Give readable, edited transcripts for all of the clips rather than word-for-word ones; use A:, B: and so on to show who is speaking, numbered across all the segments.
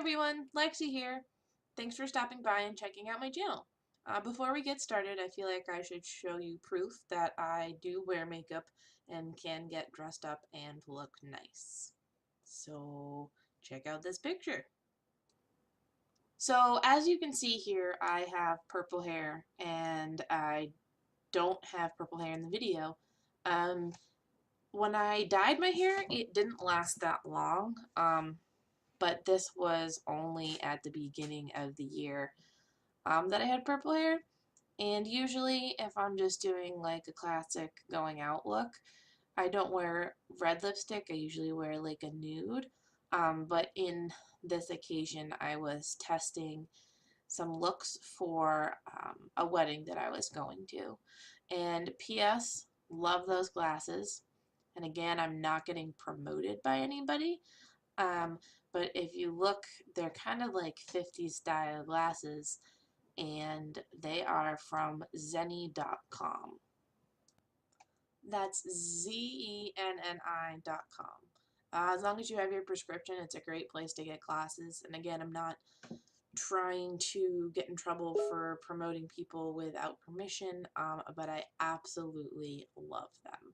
A: everyone, Lexi here. Thanks for stopping by and checking out my channel. Before we get started, I feel like I should show you proof that I do wear makeup and can get dressed up and look nice. So check out this picture. So as you can see here, I have purple hair and I don't have purple hair in the video. When I dyed my hair, it didn't last that long. But this was only at the beginning of the year that I had purple hair. And usually if I'm just doing like a classic going out look, I don't wear red lipstick. I usually wear like a nude. But in this occasion, I was testing some looks for a wedding that I was going to. And P.S. Love those glasses. And again, I'm not getting promoted by anybody. Um, but if you look, they're kind of like 50s style glasses, and they are from Zenni.com. That's Zenni.com. As long as you have your prescription, it's a great place to get glasses. And again, I'm not trying to get in trouble for promoting people without permission, but I absolutely love them.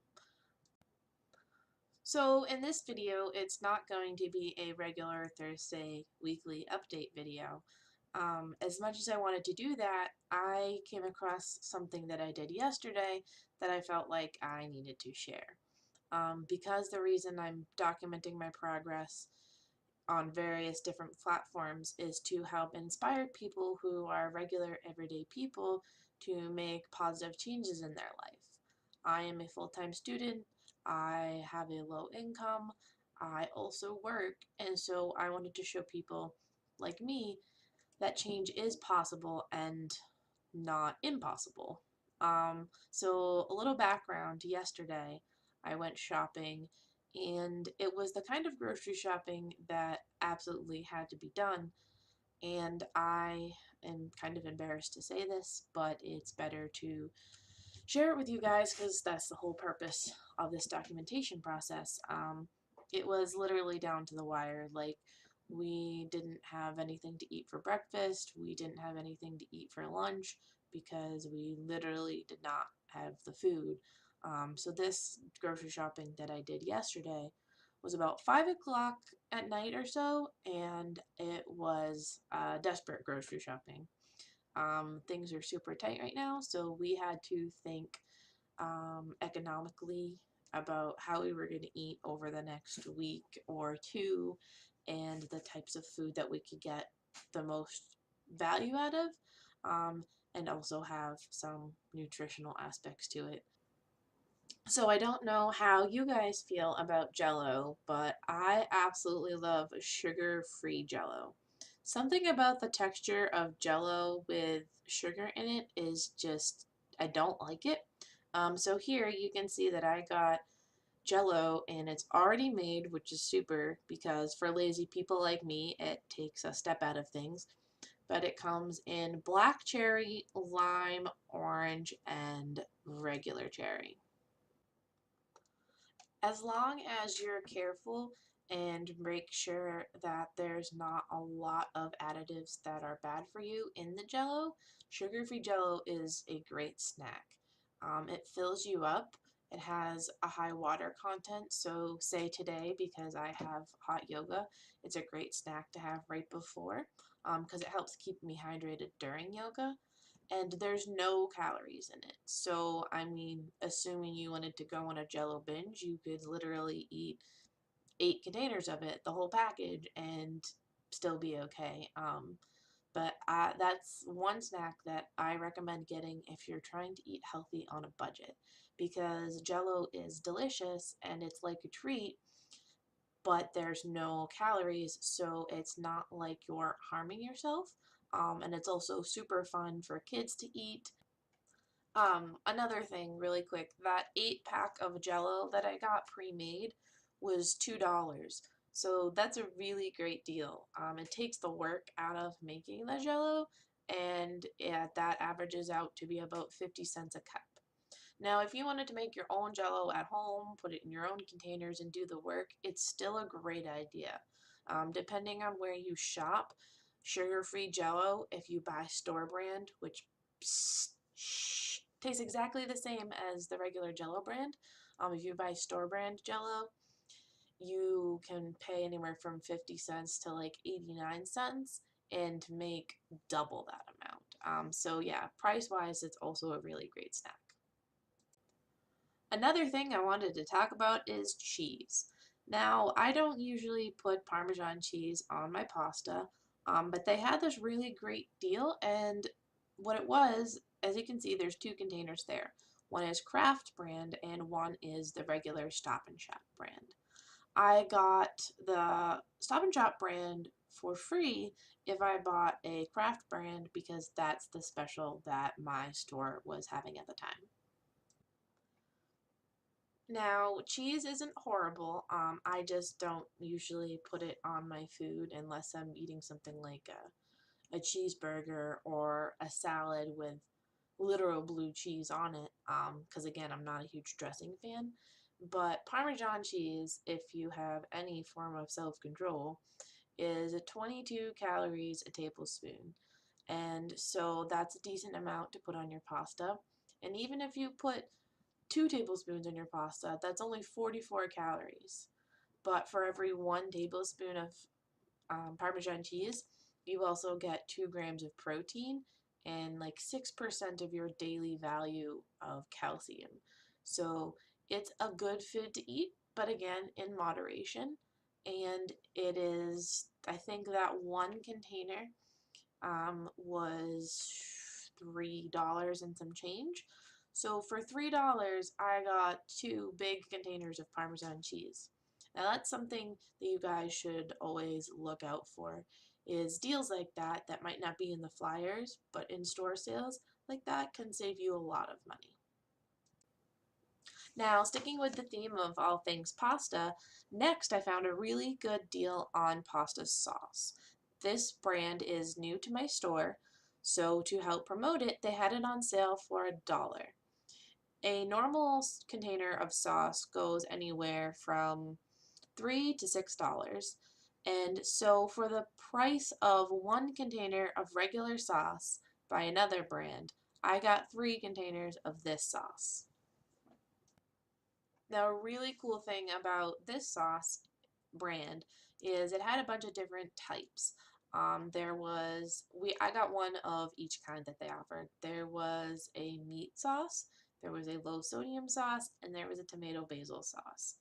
A: So in this video, it's not going to be a regular Thursday weekly update video. As much as I wanted to do that, I came across something that I did yesterday that I felt like I needed to share. Because the reason I'm documenting my progress on various different platforms is to help inspire people who are regular everyday people to make positive changes in their life. I am a full-time student. I have a low income. I also work, and so I wanted to show people like me that change is possible and not impossible. So a little background, yesterday I went shopping, and it was the kind of grocery shopping that absolutely had to be done, and I am kind of embarrassed to say this, but it's better to share it with you guys because that's the whole purpose of this documentation process. It was literally down to the wire. Like, we didn't have anything to eat for breakfast. We didn't have anything to eat for lunch because we literally did not have the food. So this grocery shopping that I did yesterday was about 5 o'clock at night or so, and it was desperate grocery shopping. Things are super tight right now, so we had to think economically about how we were going to eat over the next week or two and the types of food that we could get the most value out of, and also have some nutritional aspects to it. So I don't know how you guys feel about Jell-O, but I absolutely love sugar-free Jell-O. Something about the texture of Jell-O with sugar in it is just, I don't like it. So here you can see that I got Jell-O and it's already made, which is super because for lazy people like me, it takes a step out of things. But it comes in black cherry, lime, orange, and regular cherry. As long as you're careful and make sure that there's not a lot of additives that are bad for you in the Jell-O, sugar-free Jell-O is a great snack. It fills you up. It has a high water content, so say today, because I have hot yoga, it's a great snack to have right before because it helps keep me hydrated during yoga. And there's no calories in it. So, I mean, assuming you wanted to go on a Jell-O binge, you could literally eat 8 containers of it, the whole package, and still be okay. But that's one snack that I recommend getting if you're trying to eat healthy on a budget, because Jell-O is delicious and it's like a treat, but there's no calories, so it's not like you're harming yourself. And it's also super fun for kids to eat. Another thing really quick, that 8-pack of Jell-O that I got pre-made was $2. So that's a really great deal. It takes the work out of making the Jell-O, and yeah, that averages out to be about 50 cents a cup. Now, if you wanted to make your own Jell-O at home, put it in your own containers and do the work, it's still a great idea. Depending on where you shop, sugar-free Jell-O, if you buy store brand, which tastes exactly the same as the regular Jell-O brand, if you buy store brand Jell-O, you can pay anywhere from 50 cents to like 89 cents and make double that amount. So yeah, price-wise, it's also a really great snack. Another thing I wanted to talk about is cheese. Now, I don't usually put Parmesan cheese on my pasta, but they had this really great deal, and what it was, as you can see, there's two containers there. One is Kraft brand, and one is the regular Stop and Shop brand. I got the Stop and Shop brand for free if I bought a Kraft brand because that's the special that my store was having at the time. Now, cheese isn't horrible. I just don't usually put it on my food unless I'm eating something like a cheeseburger or a salad with literal blue cheese on it. Because again, I'm not a huge dressing fan. But Parmesan cheese, if you have any form of self-control, is 22 calories a tablespoon. And so that's a decent amount to put on your pasta. And even if you put 2 tablespoons in your pasta, that's only 44 calories. But for every 1 tablespoon of Parmesan cheese, you also get 2 grams of protein and like 6% of your daily value of calcium. So it's a good food to eat, but again, in moderation. And it is, I think that one container was $3 and some change. So for $3, I got 2 big containers of Parmesan cheese. Now that's something that you guys should always look out for, is deals like that that might not be in the flyers, but in store sales like that can save you a lot of money. Now, sticking with the theme of all things pasta, next I found a really good deal on pasta sauce. This brand is new to my store, so to help promote it, they had it on sale for $1. A normal container of sauce goes anywhere from $3 to $6. And so for the price of one container of regular sauce by another brand, I got 3 containers of this sauce. Now, a really cool thing about this sauce brand is it had a bunch of different types. I got one of each kind that they offered. There was a meat sauce, there was a low sodium sauce, and there was a tomato basil sauce.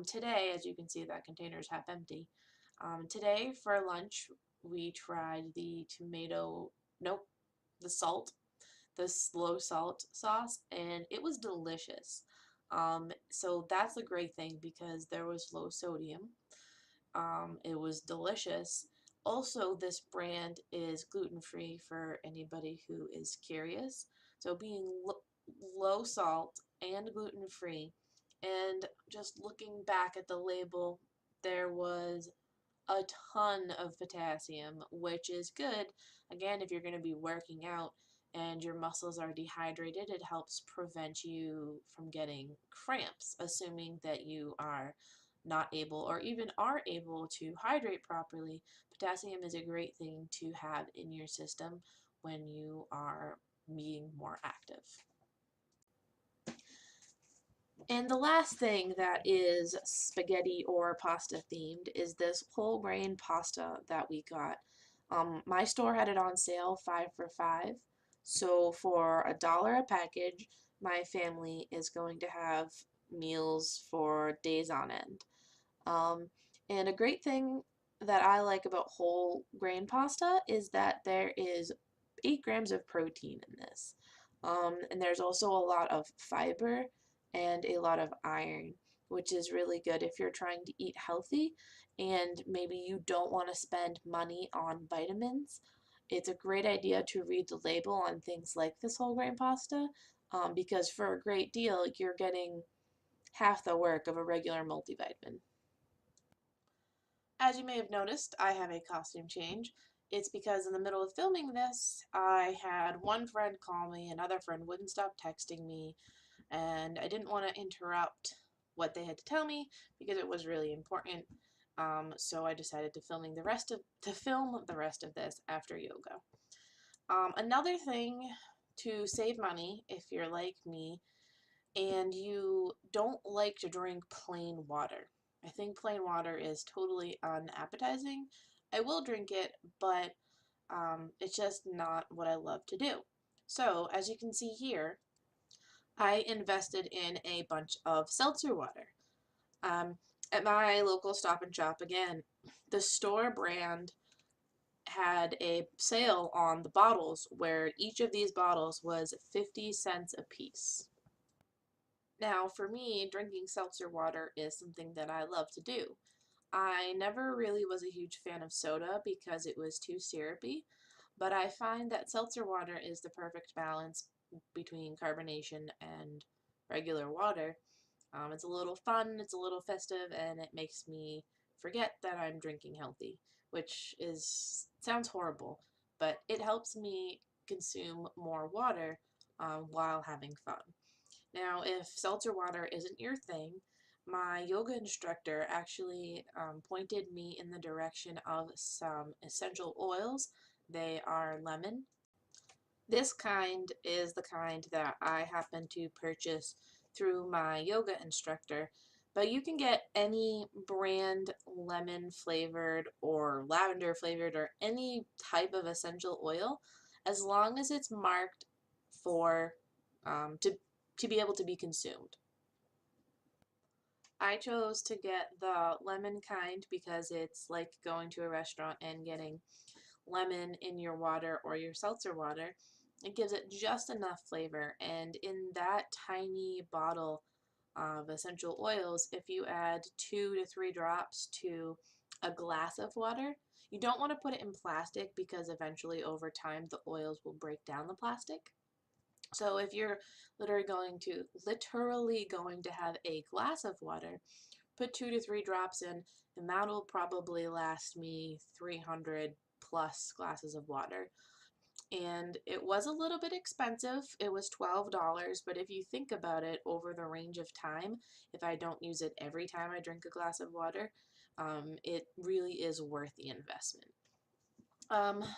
A: Today, as you can see, that container is half empty. Today for lunch, we tried the the salt, the low salt sauce, and it was delicious. So that's a great thing because there was low sodium. It was delicious. Also, this brand is gluten-free for anybody who is curious. So being low salt and gluten-free, and just looking back at the label, there was a ton of potassium, which is good. Again, if you're going to be working out and your muscles are dehydrated, it helps prevent you from getting cramps, assuming that you are not able or even are able to hydrate properly. Potassium is a great thing to have in your system when you are being more active. And the last thing that is spaghetti or pasta themed is this whole grain pasta that we got. My store had it on sale 5 for $5. So for $1 a package, my family is going to have meals for days on end. And a great thing that I like about whole grain pasta is that there is 8 grams of protein in this. And there's also a lot of fiber and a lot of iron, which is really good if you're trying to eat healthy and maybe you don't want to spend money on vitamins. It's a great idea to read the label on things like this whole grain pasta because for a great deal, you're getting half the work of a regular multivitamin. As you may have noticed, I have a costume change. It's because in the middle of filming this, I had one friend call me, another friend wouldn't stop texting me, and I didn't want to interrupt what they had to tell me because it was really important. So I decided to film the rest of this after yoga. Another thing to save money, if you're like me and you don't like to drink plain water. I think plain water is totally unappetizing. I will drink it, but it's just not what I love to do. So, as you can see here, I invested in a bunch of seltzer water. Um, at my local Stop and Shop, again, the store brand had a sale on the bottles where each of these bottles was 50 cents a piece. Now, for me, drinking seltzer water is something that I love to do. I never really was a huge fan of soda because it was too syrupy, but I find that seltzer water is the perfect balance between carbonation and regular water. It's a little fun, it's a little festive, and it makes me forget that I'm drinking healthy, which is sounds horrible, but it helps me consume more water while having fun. Now, if seltzer water isn't your thing, my yoga instructor actually pointed me in the direction of some essential oils. They are lemon. This kind is the kind that I happen to purchase through my yoga instructor, but you can get any brand lemon flavored or lavender flavored or any type of essential oil as long as it's marked for um, to to be able to be consumed. I chose to get the lemon kind because it's like going to a restaurant and getting lemon in your water or your seltzer water. It gives it just enough flavor, and in that tiny bottle of essential oils, if you add 2 to 3 drops to a glass of water, you don't want to put it in plastic because eventually over time the oils will break down the plastic. So if you're literally going to have a glass of water, put 2 to 3 drops in, and that'll probably last me 300 plus glasses of water. And it was a little bit expensive. It was $12, but if you think about it over the range of time, if I don't use it every time I drink a glass of water, it really is worth the investment.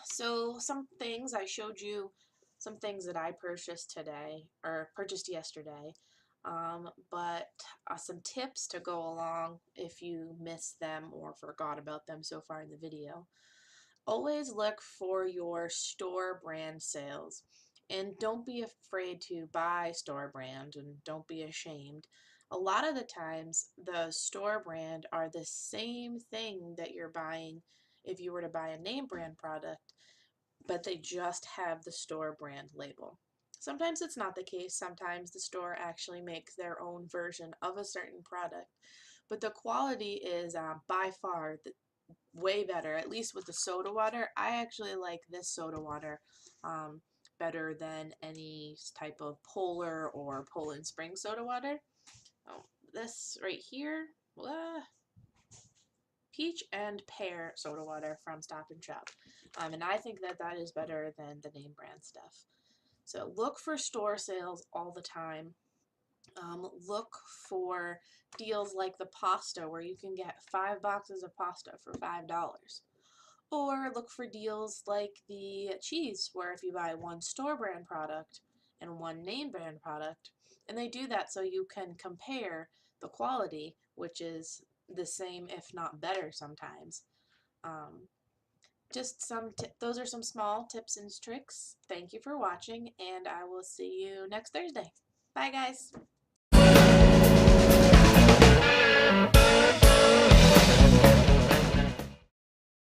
A: So some things I showed you, some things that I purchased today or purchased yesterday, but some tips to go along if you missed them or forgot about them so far in the video. Always look for your store brand sales and don't be afraid to buy store brand and don't be ashamed. A lot of the times, the store brand are the same thing that you're buying if you were to buy a name brand product, but they just have the store brand label. Sometimes it's not the case. Sometimes the store actually makes their own version of a certain product, but the quality is by far way better, at least with the soda water. I actually like this soda water um, better than any type of Polar or Poland Spring soda water. Oh, this right here, peach and pear soda water from Stop and Shop. And I think that that is better than the name brand stuff. So look for store sales all the time. Look for deals like the pasta where you can get 5 boxes of pasta for $5. Or look for deals like the cheese where if you buy one store brand product and one name brand product, and they do that so you can compare the quality, which is the same if not better sometimes. Um, just those are some small tips and tricks. Thank you for watching, and I will see you next Thursday. Bye, guys.